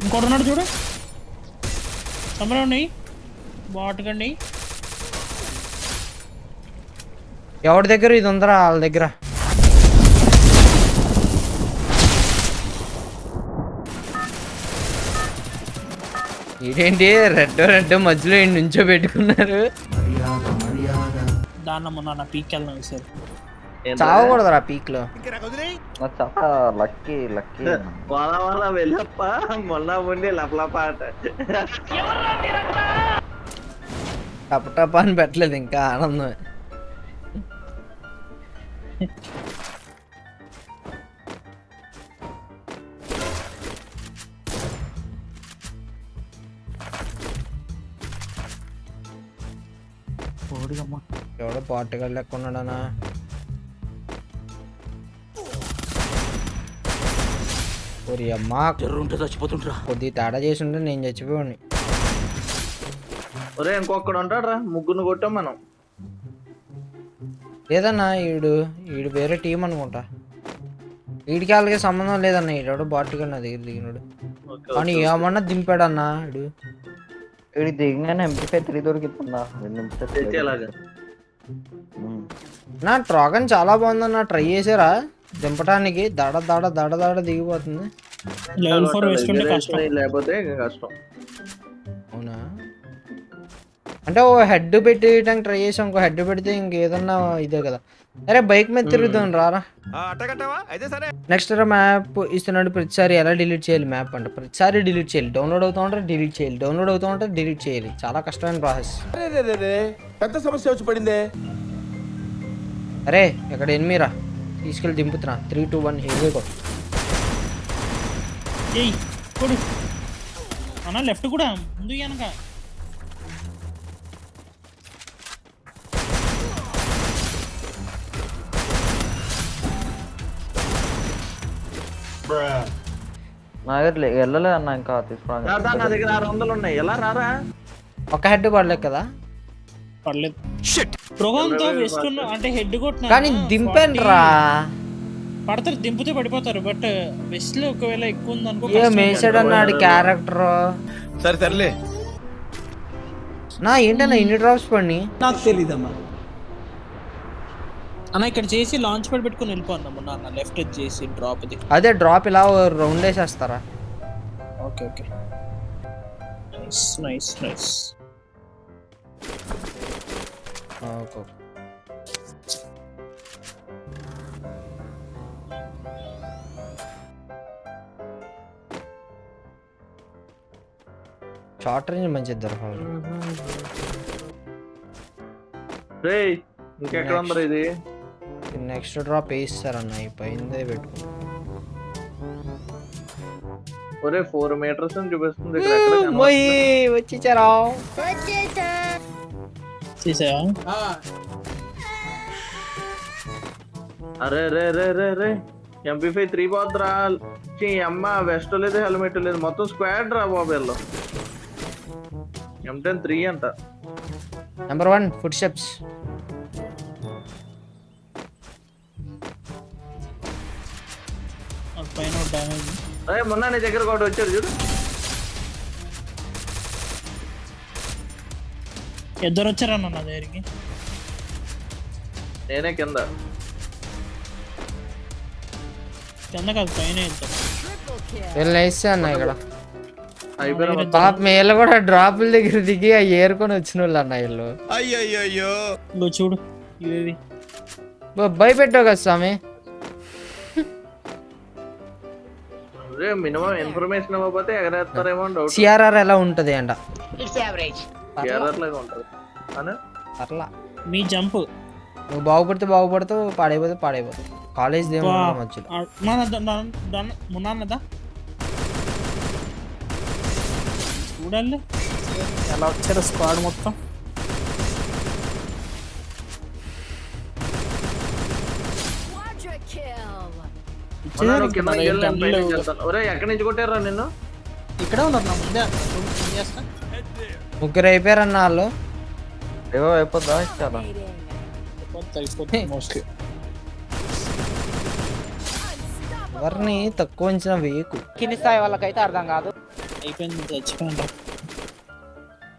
ఇంకోటి ఉన్నాడు చూడు, తమ్ముడు ఉన్నాయి బాటుకండి. ఎవరి దగ్గర ఇది ఉందరా? వాళ్ళ దగ్గర. ఇదేంటి రెడ్ మధ్యలో నుంచో పెట్టుకున్నారు. దాన్నమ్మ నాన్న పీక్ వెళ్దాం సార్. చావకూడదురా పీక్ లో. లక్కీ వాళ్ళ వెళ్ళప్ప మొన్న ఉండి లపలపాట టప అని పెట్టలేదు, ఇంకా ఆనందం. ఎవడో పాటగా లెక్కున్నాడనా? అమ్మా చచ్చిపోతుంటా. కొద్ది తేడా చేసి ఉంటే నేను చచ్చిపోయాను. ఒరే ఇంకొకడు ఉంటాడు రా, ముగ్గురు కొట్టాం మనం. లేదన్నా ఈడు వేరే టీం అనుకుంటా. వీడికి వాళ్ళకి సంబంధం లేదన్న. ఈడో బాటిగా నా దగ్గర దిగినాడు కానీ ఏమన్నా దింపాడన్నా. వీడి దిగగానే MP3 దొరికితుందా? నా ట్రాగన్ చాలా బాగుందన్న. ట్రై చేసారా దింపడానికి? దడ దిగిపోతుంది. లేకపోతే కష్టం. అవునా? అంటే ఓ హెడ్ పెట్టేయడానికి ట్రై చేసాం, ఇంకో హెడ్ పెడితే ఇంకేదన్నా ఇదే కదా. అరే బైక్ మీద తిరుగుతాం రారా. నెక్స్ట్ మ్యాప్ ఇస్తున్నాడు. ప్రతిసారి ఎలా డిలీట్ చేయాలి మ్యాప్ అంటే? ప్రతిసారి డిలీట్ చేయాలి. డౌన్లోడ్ అవుతూ ఉంటే డిలీట్ చేయాలి, డౌన్లోడ్ అవుతూ ఉంటే డిలీట్ చేయాలి. చాలా కష్టమైన ప్రాసెస్. పెద్ద సమస్య వచ్చి పడిందే. అరే ఇక్కడ ఎనిమిరా తీసుకెళ్ళి దింపుతున్నా. 3, 2, 1 హెవీగో. అన్న లెఫ్ట్ కూడా ముందు వెనక. నా దగ్గర వెళ్ళలే అన్న, ఇంకా తీసుకోండి. నా దగ్గర 600 ఉన్నాయి. ఎలా రారా? ఒక హెడ్ పడలేదు కదా? పడలేదు. అంటే హెడ్ కొట్టినా కానీ దింపాను రా. పడతారు, దింపితే పడిపోతారు. బట్ వెస్ట్ లో ఒకవేళ ఎక్కువ ఉంది అనుకో. మేసాడు అన్నాడు క్యారెక్టర్. సర్లే నా ఏంటన్నా ఇన్ని డ్రాప్స్ పడి నాకు తెలీదమ్మా. అన్న ఇక్కడ చేసి లాంచ్ ప్యాడ్ పెట్టుకుని వెళ్ళిపోందమ్మ నాన్న. లెఫ్ట్ చేసి డ్రాప్ ది. అదే డ్రాప్ ఇలా రౌండ్ వేసేస్తారా? Okay nice. Okay. Short range మంచిది దొరకాలి. ఇంకెక్కడ ఉందరా ఇది? నెక్స్ట్ డ్రాప్ వేస్తారన్న. ఈ పైందే పెట్టుకో. ఒరే 4 మీటర్స్ అని చూపిస్తుంది. వచ్చేసారా? అరే రే MP5 3 పోద్దురా. అమ్మ వెస్ట్ లేదు, హెల్మెట్ లేదు, మొత్తం స్క్వాడ్ రా బాబు. వీళ్ళు M10 3 అంట. Number 1 foot steps. అరే మొన్న నీ దగ్గర కూడా వచ్చారు చూడు. ఇద్దరు వచ్చారన్న నా దగ్గరికి. నేనే కింద కాదు పైన వేస్తే అన్న ఇక్కడ అయిపోయిన పాప మేళ్ళు కూడా డ్రాపుల దగ్గర దిగి అవి ఏరుకొని వచ్చిన వాళ్ళు అన్న వీళ్ళు. అయ్యో చూడు ఇవేవి భయపెట్టావు కదా స్వామి. మినిమం ఇన్ఫర్మేషన్ ఇవ్వకపోతే ఎగరేస్తారేమో డౌట్. సిఆర్ఆర్ ఎలా ఉంటది అంట? అట్లా మీ జంప్. నువ్వు బాగుపడతావు, పాడైపోతావు. కాలేజ్ మధ్యలో చూడాలి ఎలా వచ్చారో స్క్వాడ్ మొత్తం. ఎక్కడి నుంచి కొట్టారా నిన్ను? ఇక్కడే ఉన్నారు నా ముందే. ముగ్గురు అయిపోయారన్న వాళ్ళు. ఏవో అయిపోద్దా? చాలా ఎవరిని తక్కువ అంచనా వేయకు. కింది స్థాయి వాళ్ళకైతే అర్థం కాదు. అయిపోయింది చచ్చిపోయింది.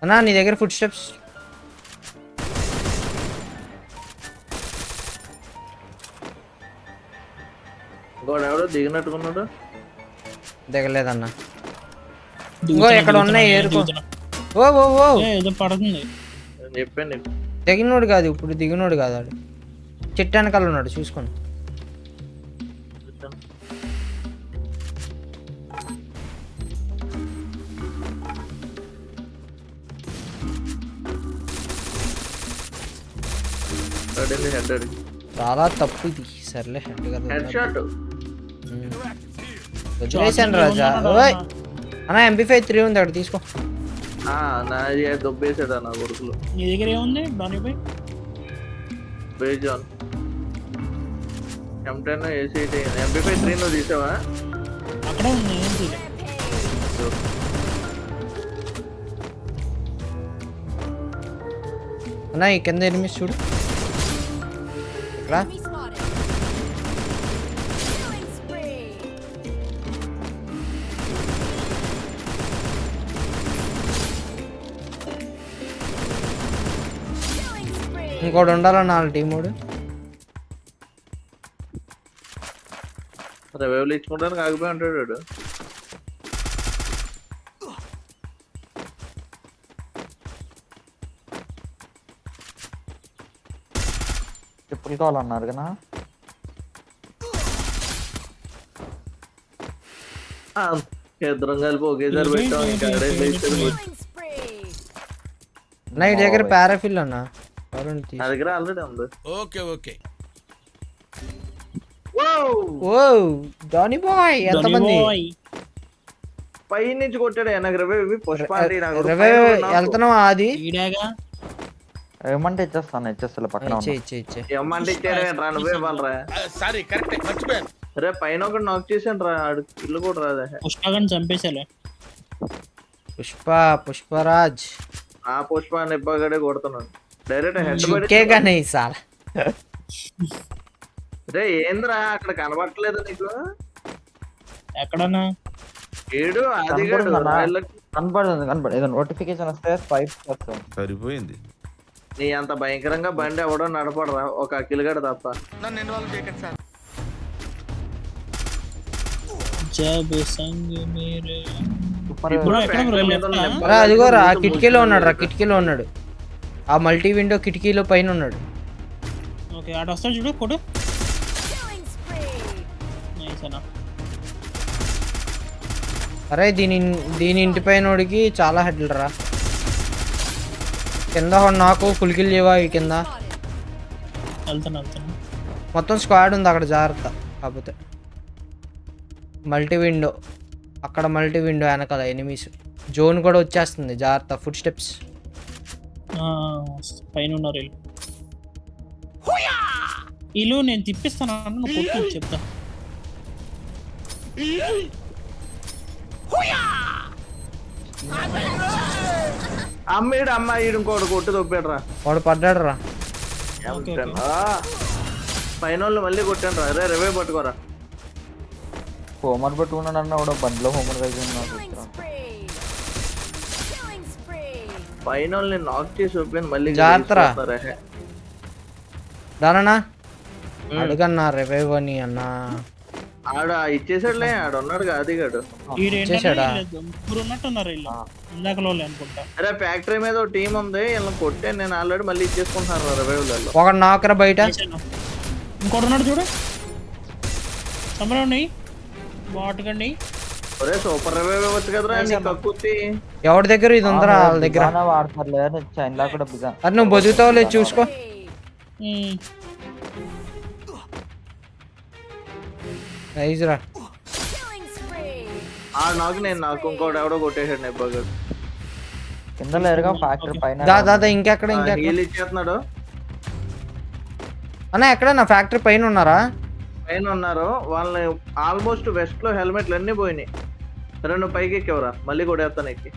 అన్నా నీ దగ్గర ఫుడ్ స్టెప్స్. ఇంకోటి ఎవడో దిగినట్టుకున్నాడు. దిగలేదన్నా. ఇంకో ఎక్కడ ఉన్నాయి ఏరుకో. ఓ ఓ ఓ ఏదో పడుతుంది. నేను చెప్పాను నీకు. దిగినోడు కాదు, ఇప్పుడు దిగినోడు కాదు ఆడు. చెట్టు వెనకాల ఉన్నాడు చూసుకోండి. హెడ్ అడిగి చాలా తప్పు ఇది. సర్లే హెడ్ కదా. Head shot. వదిలేసాను రాజా. ఓయ్ అన్న MP5 3 ఉంది అక్కడ తీసుకో. నాది దొబ్బేసాడు నా కొడుకులు. నీ దగ్గర ఏముంది దానిపై? బేజాన్ M10 AC MP5 3 నువ్వు తీసావా? అక్కడ ఉంది ఏం తీయలే. అన్న ఈ కింద ఎనిమిది చూడు. ఇక్కడ ఇంకోటి ఉండాలన్న వాళ్ళ టీం వాడు. రివైవ్లు ఇచ్చుకుంటానికి ఆగిపోయి ఉంటాడు వాడు. ట్రిపుల్ కావాలన్నారు కదా. ఇద్దరం కలిపి ఒకేసారి పెట్టాం. ఇంకా అన్న ఈ దగ్గర పారాఫిల్ అన్న ఎవరండి నా దగ్గర ఆల్రెడీ ఉంది. Okay okay. ఓ డానీ బాయ్ ఎంతమంది పై నుంచి కొట్టాడు. నాకు రివైవ్ పుష్ప వెళ్తున్నావా? అది ఈడాగా ఏమంటే ఇచ్చేస్తాను పక్కన ఇచ్చే ఇచ్చే ఇచ్చే. ఏమంటే ఇచ్చాడే రా, నువ్వే ఇవ్వాలరా. సారీ కరెక్ట్ మర్చిపోయాను. రే పైన ఒకటి నాక్ చేసాను రా, ఆడు ఇల్లు కూడా రాదే. పుష్పగన్ చంపేసాలే. పుష్పరాజ్ ఆ పుష్ప నిబ్బగడే కొడుతున్నాను డైరెక్ట్ హెడ్ చుక్కేగా नहीं साला. రే ఏంద్రా అక్కడ కనబడట్లేదు నీకు? ఎక్కడన్నా ఏడు అది కనపడుతుంది. ఏదో నోటిఫికేషన్ వస్తే 5 సరిపోయింది. నీ అంత భయంకరంగా బండి ఎవడో నడపడరా, ఒక అఖిలగడ తప్ప. నన్ను ఇన్వాల్వ్ చేయకండి సార్. జబ్ సంగ్ మేరే ఇప్పుడు ఫ్యాక్టరీ మీద ఉన్న నెంబర్ అదిగోరా కిటికీలో ఉన్నాడు రా, కిటికీలో ఉన్నాడు. ఆ మల్టీ విండో కిటికీలో పైన ఉన్నాడు. ఓకే అటు వస్తాడు చూడు కొడు. నైస్ అన్న. అరే దీని ఇంటి పైనోడికి చాలా హెడ్లు రా. కింద నాకు కులికిల్ లేవా ఈ కింద. వెళ్తాను మొత్తం స్క్వాడ్ ఉంది అక్కడ, జాగ్రత్త. కాకపోతే మల్టీ విండో అక్కడ, మల్టీ విండో వెనకాల ఎనిమీస్. జోన్ కూడా వచ్చేస్తుంది, జాగ్రత్త. ఫుడ్ స్టెప్స్ పైన ఉన్నారు వీళ్ళు. వీళ్ళు నేను తిప్పిస్తాను నువ్వు కొట్టు చెప్తా. అమ్మేడు అమ్మాయి ఇంకోటి కొట్టు తొప్పాడు రా. వాడు పడ్డాడు రా. పైన వాళ్ళు మళ్ళీ కొట్టాను రా. అరే రివైవ్ పట్టుకోరా. హోంవర్క్ పెట్టుకున్నాడు అన్న కూడా బండిలో హోంవర్క్ అయిపోయింది. పైన వాళ్ళని నాక్ చేసి ఒప్పాను మళ్ళీ. జాగ్రత్త దానా అడుగన్నా రివైవ్ అని అన్నా. ఆడ ఇచ్చేసాడులే, ఆడ ఉన్నాడు కాదు గాడు. చేశాడా? ముగ్గురు ఉన్నట్టున్నారు వీళ్ళు ఇందాకలో అనుకుంటా. అరే ఫ్యాక్టరీ మీద ఒక టీం ఉంది, వీళ్ళని కొట్టే నేను ఆల్రెడీ మళ్ళీ ఇచ్చేసుకుంటున్నాను రివైవ్లలో. ఒక నాకరా బయట. ఇంకోటి ఉన్నాడు చూడు. సమరండి బాటుకండి. ఒరే సూపర్ రివైవ్ ఇవ్వచ్చు కదరా నీ కక్కుర్తి. ఎవరి దగ్గర ఇది ఉందరా? వాళ్ళ దగ్గర వాడతారులే చైనా కూడా బిజా. అది నువ్వు బతుకుతావు లేదు చూసుకో. రా ఆ నాకు నేను నాకు ఇంకోటి ఎవడో కొట్టేసాడు నెబ్బగాడు. కింద లేరుగా ఫ్యాక్టరీ పైన. దాదా ఇంకెక్కడ హీల్ ఇచ్చేస్తున్నాడు అన్న. ఎక్కడ నా ఫ్యాక్టరీ పైన ఉన్నారా? పైన ఉన్నారు. వాళ్ళని ఆల్మోస్ట్ వెస్ట్ లో హెల్మెట్లు అన్ని పోయినాయి. సరే నువ్వు పైకి ఎక్కేవరా, మళ్ళీ కొడేస్తాను ఎక్కి.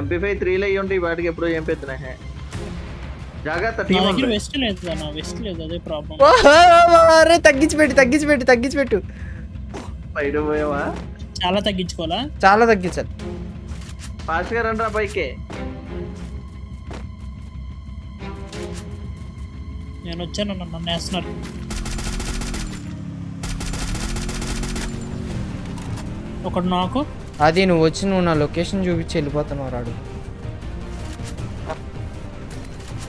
MP5 3 అయ్యి ఉంటే ఈ వాటికి ఎప్పుడో ఏం పెద్ద జాగ్రత్త. టీం వెస్ట్ లేదు అన్న, వెస్ట్ లేదు అదే ప్రాబ్లం. అరే తగ్గించి పెట్టు. బయట పోయావా? చాలా తగ్గించుకోవాలా? చాలా తగ్గించాలి. ఫాస్ట్ గా రండి రా పైకి. నేను వచ్చాను, నన్ను వేస్తున్నారు. ఒకడు నాకు అది నువ్వు వచ్చి నువ్వు నా లొకేషన్ చూపించి వెళ్ళిపోతున్నావు రాడు.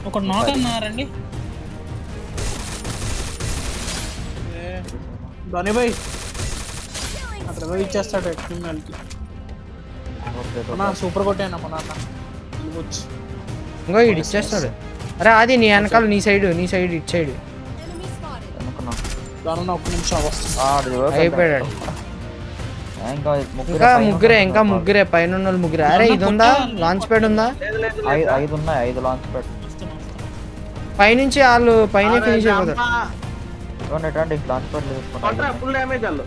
ఒకడు నాకు అన్నారండి. ధోని భాయ్ అక్కడ పోయి ఇచ్చేస్తాడు క్రిమినల్కి. సూపర్ కొట్టాను మన అన్న. వెళ్ళిపోవచ్చు. ఇంకో ఇటు ఇచ్చేస్తాడు. అరే అది నీ వెనకాల, నీ సైడ్ ఇటు సైడ్ దాని ఒక్క నిమిషం వస్తుంది. అయిపోయాడు. ఇంకా ఇంకా ముగ్గురే పైన ఉన్న వాళ్ళు ముగ్గురే. అరే ఇది ఉందా, లాంచ్ ప్యాడ్ ఉందా? ఐదు ఉన్నాయి, 5 లాంచ్ ప్యాడ్. పైనుంచి వాళ్ళు పైన ఫినిష్ అయిపోతారు. లాంచ్ ప్యాడ్ తీసుకున్నా. Full damage Allu.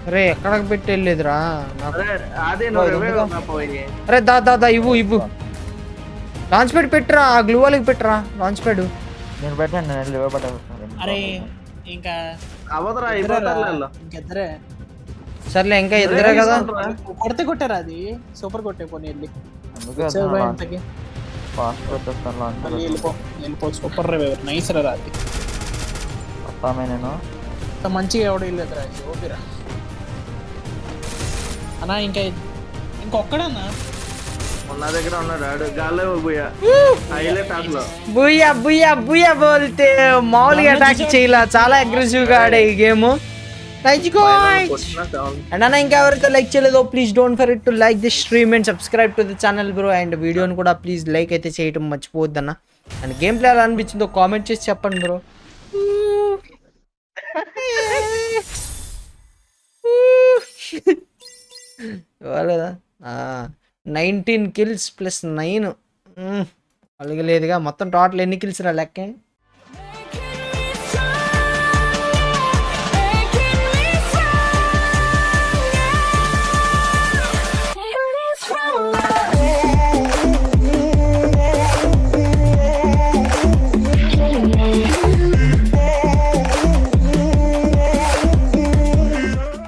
అరే ఎక్కడికి పెట్టి వెళ్ళలేదురా నాకు. అదే నువ్వు రివైవ్ అవునా పోయి. అరే దా ఇవ్వు లాంచ్ ప్యాడ్ పెట్టరా, ఆ గ్లూ వాళ్ళకి పెట్టరా లాంచ్ ప్యాడ్. నేను పెట్టాను, నేను లివర్ పట్టాను. అరే ఇంకా అవదరా అయిపోతారు. ఇంకెద్దరే సర్లే ఇంకా ఇద్దరే కదా. కొడితే కొట్టారా అది సూపర్ కొట్టే పోనీ వెళ్ళి. అందుకే ఇంతకి ఫాస్ట్ పెట్టేస్తాను లాంచ్ మళ్ళీ వెళ్ళిపో సూపర్ రివైవర్ నైస్ రా అది. వస్తామే నేను ఇంత మంచిగా ఎవడు వెళ్ళేదిరా ఓపిరా అన్నా. ఇంకొక్కడన్నా ఉన్న దగ్గర ఉన్నాడు ఆడు. గాల్లో పోయా హైలైట్ అసలు. బుయ్యా బోల్తే మామూలుగా అటాక్ చేయలా, చాలా అగ్రెసివ్ గా ఆడే ఈ గేమ్. అండ్ అన్న ఇంకా ఎవరైతే లైక్ చేయలేదో please don't forget to like this stream and subscribe to the channel bro. And వీడియోని కూడా ప్లీజ్ లైక్ అయితే చేయటం మర్చిపోవద్దు అన్న. అండ్ గేమ్ ప్లే ఎలా అనిపించిందో కామెంట్ చేసి చెప్పండి బ్రో. వాళ్ళదా 19 kills + 9 అలాగే లేదుగా. మొత్తం టోటల్ ఎన్ని కిల్స్ రా లెక్క?